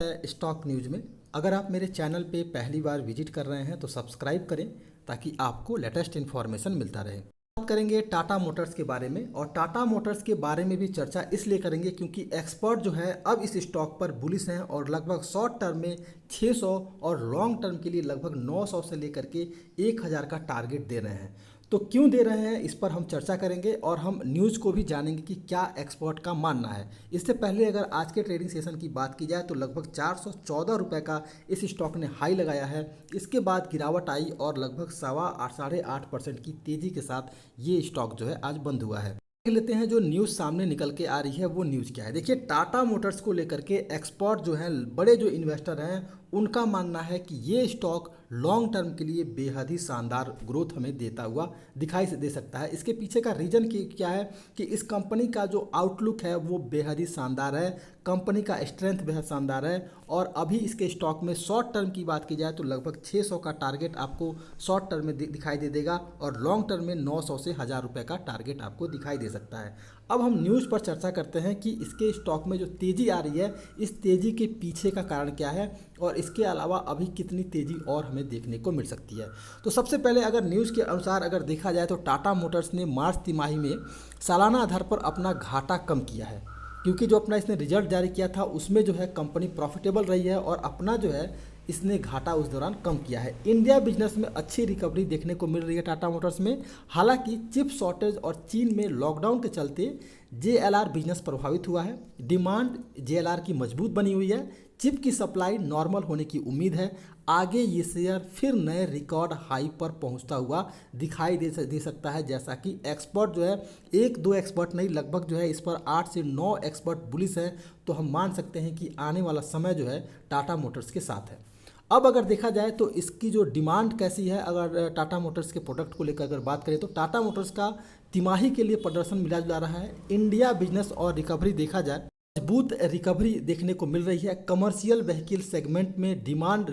Stock news में। अगर आप मेरे चैनल पे पहली बार विजिट कर रहे हैं तो सब्सक्राइब करें ताकि आपको लेटेस्ट इन्फॉर्मेशन मिलता रहे। बात करेंगे टाटा मोटर्स के बारे में, और टाटा मोटर्स के बारे में भी चर्चा इसलिए करेंगे क्योंकि एक्सपर्ट जो है अब इस स्टॉक पर बुलिश हैं और लगभग शॉर्ट टर्म में 600 और लॉन्ग टर्म के लिए लगभग 900 से लेकर के 1000 का टारगेट दे रहे हैं। तो क्यों दे रहे हैं इस पर हम चर्चा करेंगे और हम न्यूज़ को भी जानेंगे कि क्या एक्सपर्ट का मानना है। इससे पहले अगर आज के ट्रेडिंग सेशन की बात की जाए तो लगभग 414 रुपये का इस स्टॉक ने हाई लगाया है। इसके बाद गिरावट आई और लगभग 8.5% की तेज़ी के साथ ये स्टॉक जो है आज बंद हुआ है। देख लेते हैं जो न्यूज़ सामने निकल के आ रही है वो न्यूज़ क्या है। देखिए, टाटा मोटर्स को लेकर के एक्सपर्ट जो हैं, बड़े जो इन्वेस्टर हैं, उनका मानना है कि ये स्टॉक लॉन्ग टर्म के लिए बेहद ही शानदार ग्रोथ हमें देता हुआ दिखाई दे सकता है। इसके पीछे का रीज़न क्या है कि इस कंपनी का जो आउटलुक है वो बेहद ही शानदार है, कंपनी का स्ट्रेंथ बेहद शानदार है। और अभी इसके स्टॉक में शॉर्ट टर्म की बात की जाए तो लगभग 600 का टारगेट आपको शॉर्ट टर्म में दिखाई दे देगा और लॉन्ग टर्म में 900 से 1000 रुपये का टारगेट आपको दिखाई दे सकता है। अब हम न्यूज़ पर चर्चा करते हैं कि इसके स्टॉक में जो तेज़ी आ रही है, इस तेज़ी के पीछे का कारण क्या है और इसके अलावा अभी कितनी तेज़ी और हमें देखने को मिल सकती है। तो सबसे पहले अगर न्यूज़ के अनुसार अगर देखा जाए तो टाटा मोटर्स ने मार्च तिमाही में सालाना आधार पर अपना घाटा कम किया है, क्योंकि जो अपना इसने रिजल्ट जारी किया था उसमें जो है कंपनी प्रॉफिटेबल रही है और अपना जो है इसने घाटा उस दौरान कम किया है। इंडिया बिजनेस में अच्छी रिकवरी देखने को मिल रही है टाटा मोटर्स में। हालांकि चिप शॉर्टेज और चीन में लॉकडाउन के चलते जेएलआर बिजनेस प्रभावित हुआ है। डिमांड जेएलआर की मजबूत बनी हुई है। चिप की सप्लाई नॉर्मल होने की उम्मीद है। आगे ये शेयर फिर नए रिकॉर्ड हाई पर पहुंचता हुआ दिखाई दे सकता है, जैसा कि एक्सपर्ट जो है, एक दो एक्सपर्ट नहीं, लगभग जो है इस पर 8 से 9 एक्सपर्ट बुलिश हैं। तो हम मान सकते हैं कि आने वाला समय जो है टाटा मोटर्स के साथ है। अब अगर देखा जाए तो इसकी जो डिमांड कैसी है, अगर टाटा मोटर्स के प्रोडक्ट को लेकर अगर बात करें तो टाटा मोटर्स का तिमाही के लिए प्रदर्शन मिला जुला रहा है। इंडिया बिजनेस और रिकवरी देखा जाए, मजबूत रिकवरी देखने को मिल रही है। कमर्शियल व्हीकल सेगमेंट में डिमांड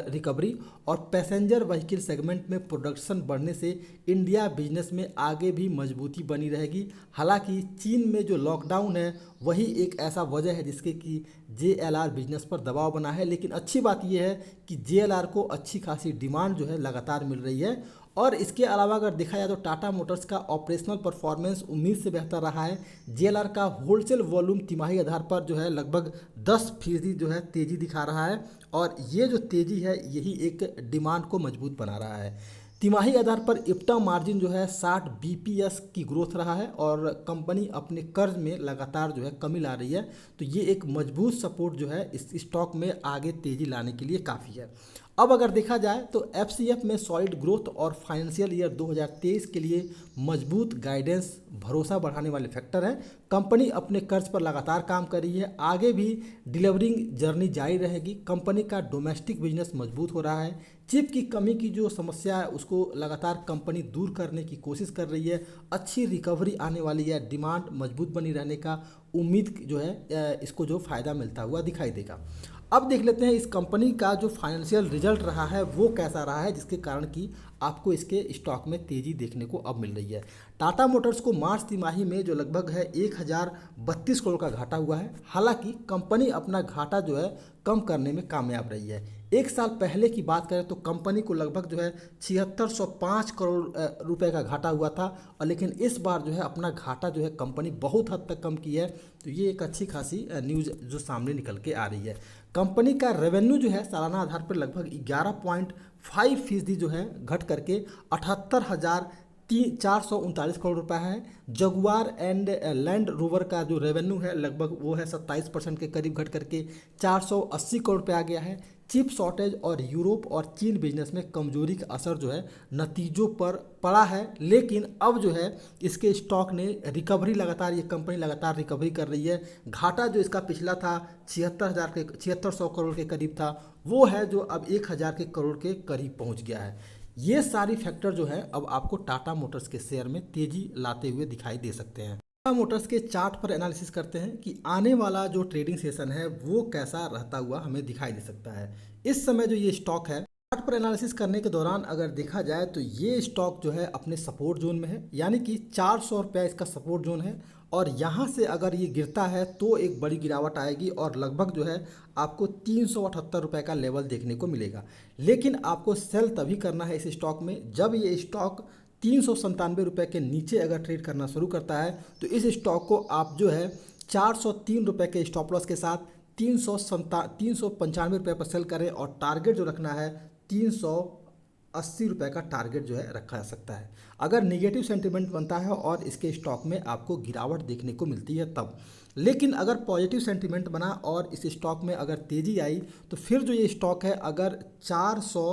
रिकवरी और पैसेंजर व्हीकल सेगमेंट में प्रोडक्शन बढ़ने से इंडिया बिजनेस में आगे भी मजबूती बनी रहेगी। हालांकि चीन में जो लॉकडाउन है वही एक ऐसा वजह है जिसके कि जेएलआर बिजनेस पर दबाव बना है, लेकिन अच्छी बात यह है कि जेएलआर को अच्छी खासी डिमांड जो है लगातार मिल रही है। और इसके अलावा अगर देखा जाए तो टाटा मोटर्स का ऑपरेशनल परफॉर्मेंस उम्मीद से बेहतर रहा है। जेएलआर का होलसेल वॉल्यूम तिमाही आधार पर जो है लगभग 10% जो है तेज़ी दिखा रहा है और ये जो तेज़ी है यही एक डिमांड को मजबूत बना रहा है। तिमाही आधार पर इप्टा मार्जिन जो है 60 बीपीएस की ग्रोथ रहा है और कंपनी अपने कर्ज में लगातार जो है कमी ला रही है। तो ये एक मजबूत सपोर्ट जो है इस स्टॉक में आगे तेज़ी लाने के लिए काफ़ी है। अब अगर देखा जाए तो एफसीएफ में सॉलिड ग्रोथ और फाइनेंशियल ईयर 2023 के लिए मजबूत गाइडेंस भरोसा बढ़ाने वाले फैक्टर हैं। कंपनी अपने कर्ज पर लगातार काम कर रही है, आगे भी डिलीवरिंग जर्नी जारी रहेगी। कंपनी का डोमेस्टिक बिजनेस मजबूत हो रहा है। चिप की कमी की जो समस्या है उसको लगातार कंपनी दूर करने की कोशिश कर रही है। अच्छी रिकवरी आने वाली है, डिमांड मजबूत बनी रहने का उम्मीद जो है इसको जो फ़ायदा मिलता हुआ दिखाई देगा। अब देख लेते हैं इस कंपनी का जो फाइनेंशियल रिजल्ट रहा है वो कैसा रहा है, जिसके कारण कि आपको इसके स्टॉक में तेज़ी देखने को अब मिल रही है। टाटा मोटर्स को मार्च तिमाही में जो लगभग है 1032 करोड़ का घाटा हुआ है। हालांकि कंपनी अपना घाटा जो है कम करने में कामयाब रही है। एक साल पहले की बात करें तो कंपनी को लगभग जो है 7605 करोड़ रुपए का घाटा हुआ था, और लेकिन इस बार जो है अपना घाटा जो है कंपनी बहुत हद तक कम की है। तो ये एक अच्छी खासी न्यूज़ जो सामने निकल के आ रही है। कंपनी का रेवेन्यू जो है सालाना आधार पर लगभग 11.5% जो है घट करके 78,439 करोड़ रुपए है। जगुआर एंड लैंड रोवर का जो रेवेन्यू है लगभग वो है 27% के करीब घट करके 480 करोड़ रुपये आ गया है। चिप शॉर्टेज और यूरोप और चीन बिजनेस में कमजोरी का असर जो है नतीजों पर पड़ा है, लेकिन अब जो है इसके स्टॉक ने रिकवरी लगातार, ये कंपनी लगातार रिकवरी कर रही है। घाटा जो इसका पिछला था 7600 करोड़ के करीब था, वो है जो अब 1000 के करोड़ के करीब पहुंच गया है। ये सारी फैक्टर जो है अब आपको टाटा मोटर्स के शेयर में तेजी लाते हुए दिखाई दे सकते हैं। टाटा मोटर्स के चार्ट पर एनालिसिस करते हैं कि आने वाला जो ट्रेडिंग सेशन है वो कैसा रहता हुआ हमें दिखाई दे सकता है। इस समय जो ये स्टॉक है, चार्ट पर एनालिसिस करने के दौरान अगर देखा जाए तो ये स्टॉक जो है अपने सपोर्ट जोन में है, यानी कि 400 रुपया इसका सपोर्ट जोन है और यहाँ से अगर ये गिरता है तो एक बड़ी गिरावट आएगी और लगभग जो है आपको 378 रुपये का लेवल देखने को मिलेगा। लेकिन आपको सेल तभी करना है इस स्टॉक में जब ये स्टॉक 397 रुपये के नीचे अगर ट्रेड करना शुरू करता है, तो इस स्टॉक को आप जो है 403 रुपये के स्टॉप लॉस के साथ 395 रुपये पर सेल करें और टारगेट जो रखना है 380 रुपये का टारगेट जो है रखा जा सकता है। अगर निगेटिव सेंटिमेंट बनता है और इसके स्टॉक में आपको गिरावट देखने को मिलती है तब। लेकिन अगर पॉजिटिव सेंटिमेंट बना और इस स्टॉक में अगर तेज़ी आई तो फिर जो ये स्टॉक है अगर 400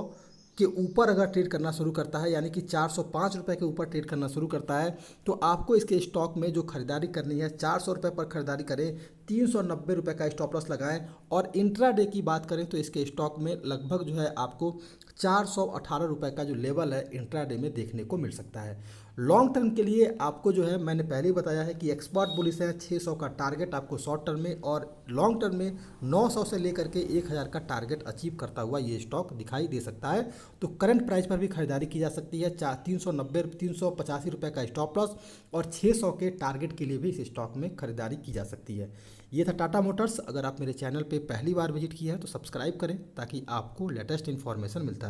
के ऊपर अगर ट्रेड करना शुरू करता है, यानी कि 405 रुपये के ऊपर ट्रेड करना शुरू करता है, तो आपको इसके स्टॉक में जो खरीदारी करनी है 400 रुपये पर खरीदारी करें, 390 रुपये का स्टॉप लॉस लगाएं। और इंट्राडे की बात करें तो इसके स्टॉक में लगभग जो है आपको 418 रुपये का जो लेवल है इंट्राडे में देखने को मिल सकता है। लॉन्ग टर्म के लिए आपको जो है मैंने पहले ही बताया है कि एक्सपर्ट बुलिश है, 600 का टारगेट आपको शॉर्ट टर्म में और लॉन्ग टर्म में 900 से लेकर के 1000 का टारगेट अचीव करता हुआ ये स्टॉक दिखाई दे सकता है। तो करंट प्राइस पर भी खरीदारी की जा सकती है। 385 रुपये का स्टॉप लॉस और 600 के टारगेट के लिए भी इस स्टॉक में खरीदारी की जा सकती है। ये था टाटा मोटर्स। अगर आप मेरे चैनल पे पहली बार विजिट किया है तो सब्सक्राइब करें ताकि आपको लेटेस्ट इन्फॉर्मेशन मिलता